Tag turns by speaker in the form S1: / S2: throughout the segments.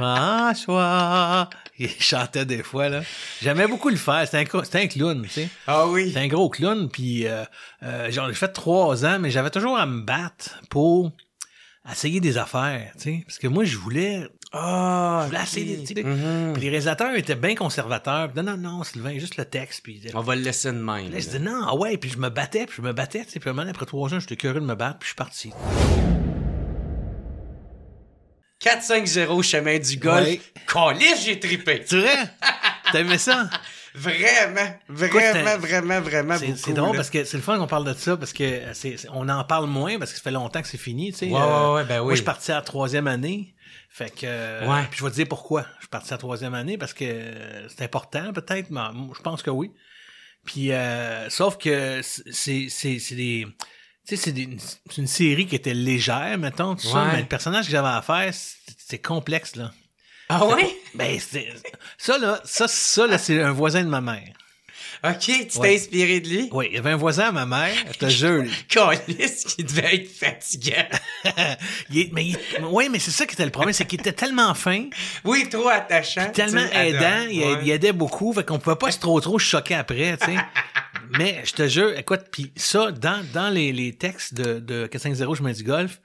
S1: François. Il chantait des fois, là. J'aimais beaucoup le faire. C'était un clown, tu sais.
S2: Ah oui.
S1: C'était un gros clown, puis j'ai fait 3 ans, mais j'avais toujours à me battre pour essayer des affaires, tu sais. Parce que moi, je voulais essayer des... tu sais. Puis les réalisateurs étaient bien conservateurs. Puis, non, Sylvain, juste le texte. Puis,
S2: on va le laisser de même.
S1: Là, je disais non, ah ouais, puis je me battais, tu sais. Puis après 3 ans, j'étais curieux de me battre, puis je suis parti.
S2: 4-5-0 chemin du golf.
S1: Ouais.
S2: Calisse, j'ai trippé.
S1: C'est vrai? T'as aimé ça?
S2: Vraiment beaucoup.
S1: C'est drôle
S2: là.
S1: parce que c'est le fun qu'on parle de ça parce que on en parle moins parce que ça fait longtemps que c'est fini, tu sais.
S2: Ouais, ben oui.
S1: Moi, je suis parti à la 3e année. Fait que,
S2: Ouais.
S1: puis je vais te dire pourquoi. Je suis parti à la 3e année parce que c'est important, peut-être, mais je pense que oui. Puis, sauf que c'est des, tu sais, c'est une série qui était légère, mettons, tout ça,
S2: Ouais.
S1: mais le personnage que j'avais à faire, c'est complexe, là.
S2: Ah ouais?
S1: Ben, ça, là, c'est un voisin de ma mère.
S2: OK, tu t'es
S1: Ouais.
S2: inspiré de lui?
S1: Oui, il y avait un voisin à ma mère, je te jure.
S2: Calisse qui devait être fatigant.
S1: Oui, mais c'est ça qui était le problème, c'est qu'il était tellement fin,
S2: Oui, trop attachant.
S1: tellement
S2: tu sais,
S1: aidant,
S2: adore.
S1: il aidait beaucoup, fait qu'on pouvait pas se trop choquer après, tu sais. Mais je te jure, écoute, puis ça, dans les textes de 450 chemin du golf,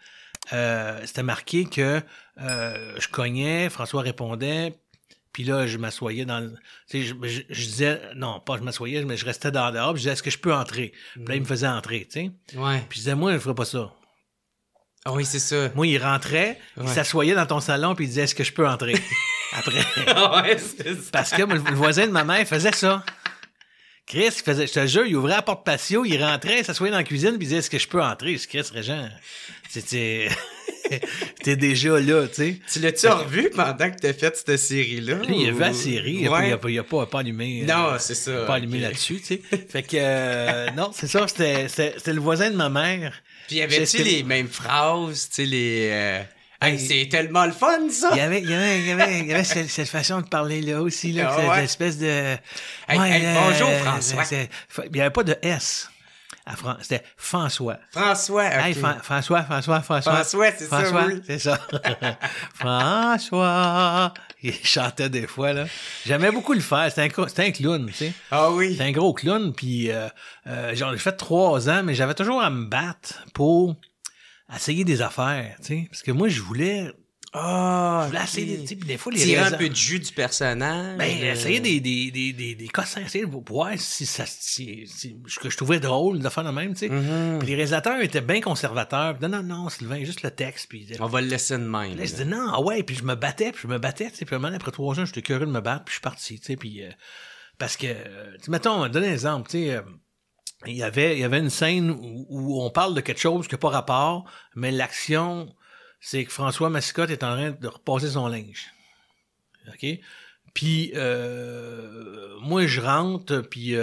S1: c'était marqué que je cognais, François répondait, puis là, je m'assoyais dans le... Tu sais, je disais... Non, pas je m'assoyais, mais je restais dans dehors, puis je disais, est-ce que je peux entrer? Puis là, il me faisait entrer, tu sais.
S2: Ouais.
S1: Puis je disais, moi, je ferais pas ça.
S2: Ah oui, c'est ça.
S1: Moi, il rentrait, il
S2: Ouais.
S1: s'assoyait dans ton salon, puis il disait, est-ce que je peux entrer? Après.
S2: Ouais, c'est ça.
S1: Parce que le voisin de ma mère faisait ça. Chris, il faisait, je te jure, il ouvrait la porte patio, il rentrait, il s'assoyait dans la cuisine, puis il disait, est-ce que je peux entrer? Je dis, Chris, Régent, t'es déjà là, tu sais.
S2: Tu l'as-tu revu pendant que t'as fait cette série-là?
S1: Lui, il a vu la série, il
S2: Ouais.
S1: a pas allumé.
S2: Non, c'est ça.
S1: Il a pas allumé
S2: ok.
S1: là-dessus, tu sais. Fait que, non, c'est ça, c'était le voisin de ma mère.
S2: Puis y avait-tu
S1: C'était-
S2: les mêmes phrases, tu sais, les... Hey, c'est tellement le fun, ça!
S1: Il y avait cette façon de parler là aussi, là,
S2: Ah
S1: cette
S2: ouais.
S1: espèce de...
S2: Hey, bonjour, François.
S1: Il n'y avait pas de S. C'était François.
S2: François, ok.
S1: Hey, François.
S2: François, c'est ça, oui.
S1: C'est ça. François. Il chantait des fois, là. J'aimais beaucoup le faire. C'était un clown, tu sais.
S2: Ah oui.
S1: C'était un gros clown, puis j'ai fait 3 ans, mais j'avais toujours à me battre pour essayer des affaires, tu sais. Parce que moi, je voulais essayer, tu sais, puis des fois, les
S2: Tirer un
S1: raisons-
S2: peu de jus du personnage.
S1: ben, essayer des cossins, essayer de voir si que je trouvais drôle de faire de même, tu sais. Puis les réalisateurs étaient bien conservateurs. Puis non, Sylvain, juste le texte. Puis
S2: On va le laisser de même.
S1: là, je
S2: là.
S1: disais non, ah ouais, puis je me battais, tu sais. Puis après 3 ans, j'étais curieux de me battre, puis je suis parti, tu sais. Puis parce que, tu sais, mettons, donne un exemple, tu sais. Il y avait une scène où on parle de quelque chose qui n'a pas rapport, mais l'action, c'est que François Massicotte est en train de repasser son linge. OK? Puis moi, je rentre, puis...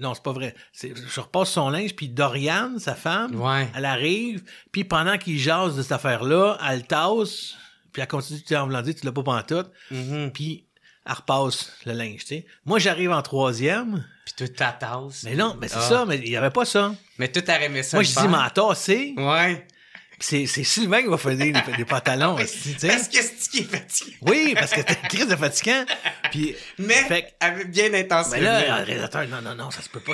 S1: non, c'est pas vrai. Je repasse son linge, puis Doriane, sa femme,
S2: Ouais.
S1: elle arrive, puis pendant qu'il jase de cette affaire-là, elle tasse, puis elle continue de dire en voulant dire, tu l'as pas pantoute, puis elle repasse le linge, tu sais. Moi, j'arrive en 3e,
S2: Puis toute ta tasse.
S1: mais non, mais c'est ça, mais il y avait pas ça.
S2: Mais tout t'aurais aimé ça.
S1: Moi,
S2: le
S1: je dis,
S2: faire.
S1: m'en tasser,
S2: Ouais.
S1: puis c'est Sylvain qui va faire des pantalons, tu sais.
S2: Parce que c'est qui est fatigué.
S1: Oui, parce que c'était une crise de fatigant, puis...
S2: Mais
S1: Fait que-
S2: avec bien intentionné.
S1: Mais là, le réalisateur, non, ça se peut pas.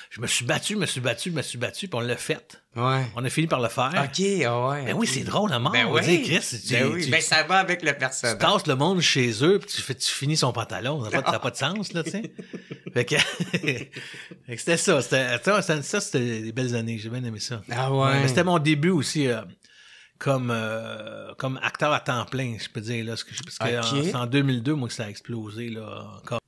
S1: Je me suis battu, puis on l'a fait.
S2: Ouais.
S1: On a fini par le faire.
S2: OK, ah ouais.
S1: Ben oui, c'est drôle à mort.
S2: Ben
S1: On va
S2: oui.
S1: dire, Chris,
S2: Ben oui. Ben ça va avec le
S1: tu
S2: personnage.
S1: tasses le monde chez eux, puis tu finis son pantalon. Ça n'a pas de sens, là, tu sais. Fait que, fait que c'était ça. C'était des belles années. J'ai bien aimé ça.
S2: Ah ouais.
S1: Mais c'était mon début aussi, comme acteur à temps plein, je peux dire, là. Parce que
S2: Ok.
S1: c'est en 2002, moi, que ça a explosé, là, encore.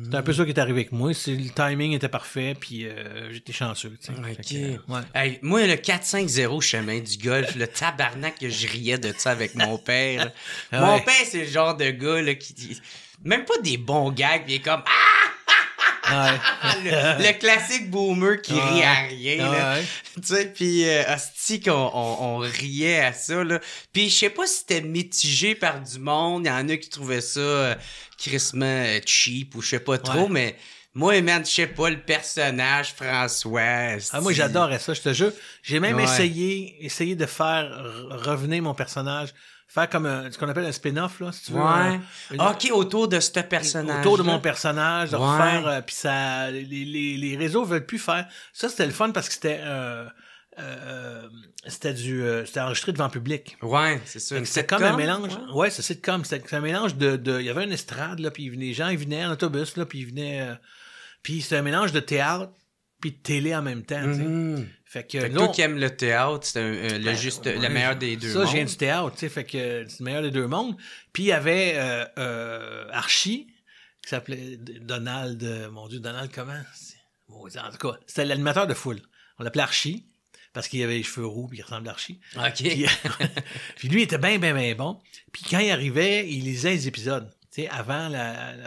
S1: C'est un peu ça qui est arrivé avec moi. Le timing était parfait, puis j'étais chanceux. Tu sais.
S2: OK.
S1: Fait que, ouais.
S2: Hey, moi, le 4-5-0 chemin du golf, le tabarnak que je riais de ça avec mon père. là.
S1: Ah
S2: Mon
S1: ouais.
S2: père, c'est le genre de gars là, qui... Même pas des bons gags, il est comme...
S1: Ouais.
S2: le classique boomer qui rit à rien. là.
S1: Ouais.
S2: Tu sais, puis hostie on riait à ça, là. Puis je sais pas si c'était mitigé par du monde. Il y en a qui trouvaient ça crissement cheap ou je sais pas trop,
S1: Ouais.
S2: mais moi, man, je sais pas, le personnage François...
S1: Moi, j'adorais ça, je te jure. J'ai même
S2: Ouais.
S1: essayé de faire revenir mon personnage faire comme ce qu'on appelle un spin-off, là, si tu veux.
S2: Ouais. OK, autour de ce personnage.
S1: Autour de mon personnage, de refaire. Puis ça, les réseaux veulent plus faire. Ça, c'était le fun parce que c'était c'était enregistré devant public.
S2: Ouais, c'est ça.
S1: C'était comme un mélange. Ouais, c'est sitcom. C'était un mélange il y avait une estrade, là, puis les gens, ils venaient en autobus, là, puis ils venaient. Puis c'était un mélange de théâtre puis de télé en même temps, tu sais. Fait que
S2: toi qui aimes le théâtre, c'est le meilleur des deux mondes.
S1: Ça, je viens du théâtre, tu sais, fait que c'est le meilleur des deux mondes. Puis il y avait Archie, qui s'appelait Donald, mon Dieu, Donald comment? Bon, en tout cas, c'était l'animateur de foule. On l'appelait Archie, parce qu'il avait les cheveux roux puis il ressemblait à Archie.
S2: OK.
S1: Puis lui, il était bien bon. Puis quand il arrivait, il lisait les épisodes, tu sais, avant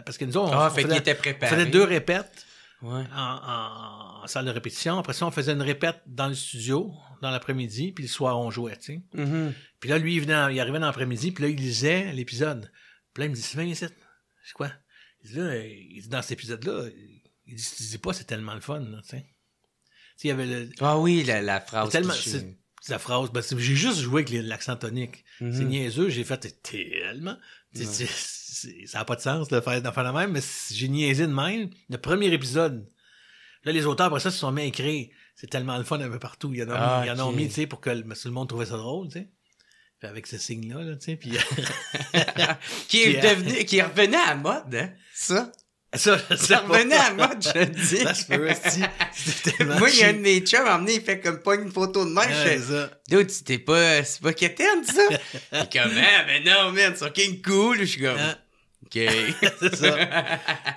S1: parce que nous autres, on
S2: qu'il était préparé.
S1: On faisait 2 répètes.
S2: Ouais.
S1: En salle de répétition. Après ça, on faisait une répète dans le studio, dans l'après-midi, puis le soir, on jouait, tu sais. Puis là, lui, il arrivait dans l'après-midi, puis là, il lisait l'épisode. Puis là, il me dit, Sylvain, ici. C'est quoi? Il dit, dans cet épisode-là, il dit pas, c'est tellement le fun, là, tu sais. Il y avait
S2: Ah oui, la phrase.
S1: C'est la phrase. Ben, j'ai juste joué avec l'accent tonique. C'est niaiseux, j'ai fait tellement. Ça n'a pas de sens de faire la même, mais j'ai niaisé de même. Le premier épisode, là, les auteurs, après ça, se sont mis à écrire. C'est tellement le fun un peu partout. Il y en ont mis, tu sais, pour que tout le monde trouvait ça drôle, tu sais. Puis avec ce signe-là, là, tu sais, puis...
S2: qui est revenu à la mode, hein, ça?
S1: Ça
S2: revenait à la mode, je le dis.
S1: Ça se peut aussi.
S2: Moi, il y a un de mes chums, à emmener, il fait comme pas une photo de moi. Dude, c'est pas quétaine, ça? Et comme, mais non, man, c'est fucking cool. Je suis comme, OK.
S1: C'est ça.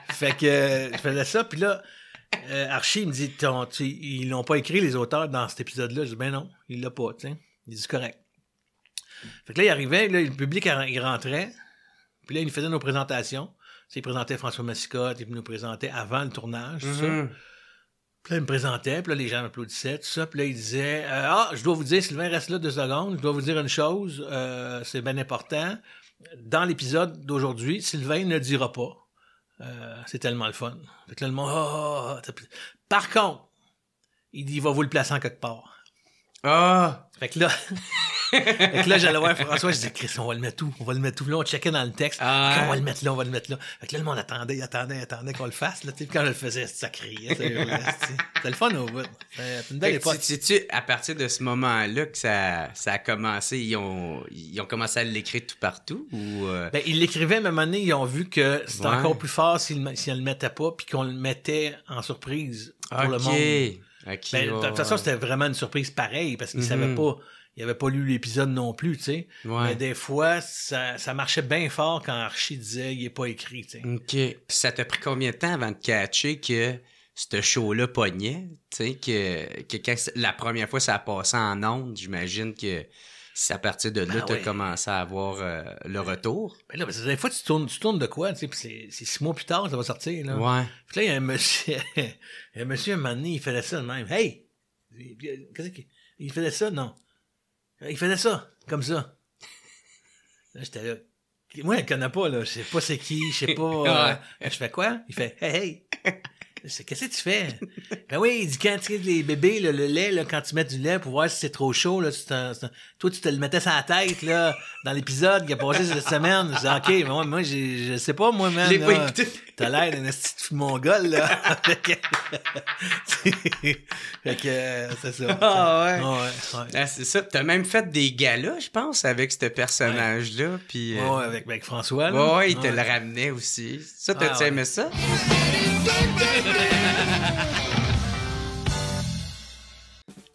S1: Fait que je faisais ça, puis là, Archie, il me dit, ils l'ont pas écrit, les auteurs, dans cet épisode-là. Je dis, ben non, il l'a pas, tu sais. Il dit, c'est correct. Fait que là, il arrivait, là, le public, il rentrait, puis là, il nous faisait nos présentations. Il présentait François Massicotte, il nous présentait avant le tournage, tout ça. Puis là, il me présentait, puis là, les gens m'applaudissaient, tout ça. Puis là, il disait, je dois vous dire, Sylvain, reste là 2 secondes, je dois vous dire une chose, c'est bien important. Dans l'épisode d'aujourd'hui, Sylvain ne dira pas. C'est tellement le fun. Fait que là, le monde, Par contre, il dit, il va vous le placer en quelque part. Fait que là... Fait que là, j'allais voir François, je disais, Chris, on va le mettre où? On va le mettre où? Là, on checkait dans le texte. On va le mettre là, on va le mettre là. Fait que là, le monde attendait qu'on le fasse, là. Puis quand je le faisais, ça criait, ça hurlait, c'était le fun au bout. C'est une belle époque.
S2: Sais-tu, à partir de ce moment-là que ça a commencé, ils ont commencé à l'écrire tout partout? Ou
S1: Ben, ils l'écrivaient, mais à un moment donné, ils ont vu que c'était encore plus fort s'ils le mettaient pas, puis qu'on le mettait en surprise pour le monde. Ben, de toute façon, c'était vraiment une surprise pareille, parce qu'ils savaient pas. Il avait pas lu l'épisode non plus, tu sais. Mais des fois, ça marchait bien fort quand Archie disait il est pas écrit, tu sais.
S2: OK. Ça t'a pris combien de temps avant de catcher que ce show-là pognait? Tu sais, que quand la première fois ça a passé en ondes, j'imagine que c'est à partir de là que t'as commencé à avoir le retour.
S1: Ben là, parce que des fois, tu tournes de quoi, tu sais, puis c'est 6 mois plus tard, ça va sortir, là.
S2: Ouais.
S1: Puis là, il y a un monsieur, un moment donné, il faisait ça de même. Hey! Qu'est-ce qu'il faisait ça? Non. Il faisait ça, comme ça. Là, j'étais là. Moi, je le connais pas, là. Je sais pas c'est qui, je sais pas. Je fais quoi? Il fait, hey! Qu'est-ce que tu fais? Ben oui, il dit, quand tu les bébés, là, le lait, là, quand tu mets du lait pour voir si c'est trop chaud, là, toi, tu te le mettais sur la tête, là, dans l'épisode qui a passé cette semaine. Je dis, OK, mais moi, je sais pas, moi, même.
S2: Je l'ai pas écouté.
S1: T'as l'air d'un petit mongol, là. Fait que, c'est ça.
S2: Ah ouais. Ah, c'est ça. T'as même fait des galas, je pense, avec ce personnage-là. Puis,
S1: ouais, avec François, là.
S2: Ouais, il te le ramenait aussi. Ça, t'as-tu aimé ça?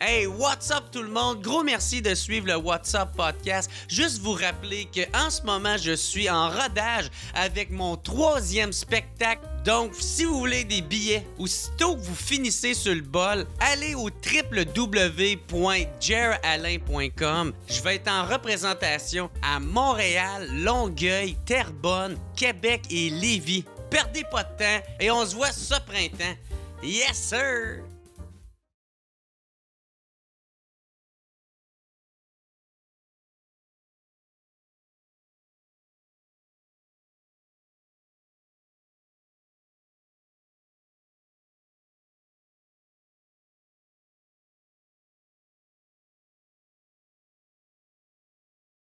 S2: Hey, what's up tout le monde? Gros merci de suivre le What's Up Podcast. Juste vous rappeler qu'en ce moment, je suis en rodage avec mon 3e spectacle. Donc, si vous voulez des billets, aussitôt que vous finissez sur le bol, allez au www.jeralain.com. Je vais être en représentation à Montréal, Longueuil, Terrebonne, Québec et Lévis. Perdez pas de temps et on se voit ce printemps. Yes, sir!